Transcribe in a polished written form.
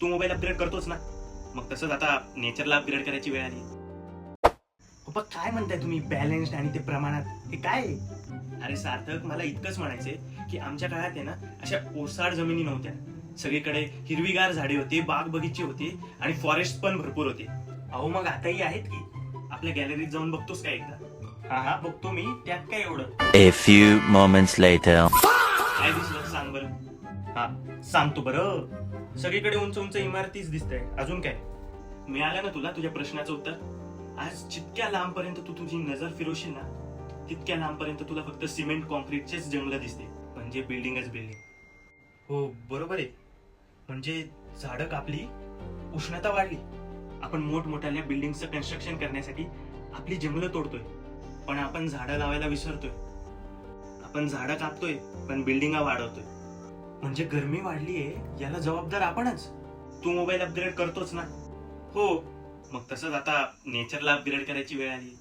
तू mobile upgrade करतोच ना, मग तसंच आता नेचरला अपग्रेड करायची वेळ आली. पप्पा काय म्हणताय तुम्ही बॅलन्स्ड आणि ते प्रमाणात, हे काय आहे? अरे सार्थक, मला इतकंच म्हणायचंय की आमच्या काळात आहे ना अशा ओसाड जमिनी नव्हत्या. सगळीकडे हिरवीगार झाडे होती, बाग बगीचे होते आणि फॉरेस्ट पण भरपूर होते. अहो मग आताही आहेत की. आपल्या गॅलरीत जाऊन बघतोस का एकदा? हा बघतो मी, त्यात काय एवढं. A few moments later. काय दिसलं सांग बरं? हा सांगतो बरं. सगळीकडे उंच उंच इमारतीच दिसतंय, अजून काय? मिळालं ना तुला तुझ्या प्रश्नाचं उत्तर? आज जितक्या लांबपर्यंत तू तुझी नजर फिरवशील ना, तितक्या लांबपर्यंत तुला फक्त सिमेंट कॉन्क्रीटचेच जंगल दिसते, म्हणजे बिल्डिंगच बिल्डिंग. हो बरोबर आहे. म्हणजे झाडं कापली, उष्णता वाढली. आपण मोठमोठ्या बिल्डिंगचं कन्स्ट्रक्शन करण्यासाठी आपली जंगलं तोडतोय, पण आपण झाडं लावायला विसरतोय. आपण झाडं कापतोय पण बिल्डिंगा वाढवतोय. म्हणजे गरमी वाढलीये याला जबाबदार आपणच. तू मोबाईल अपग्रेड करतोच ना? हो, मग तसंच आता नेचरला अपग्रेड करायची वेळ आली.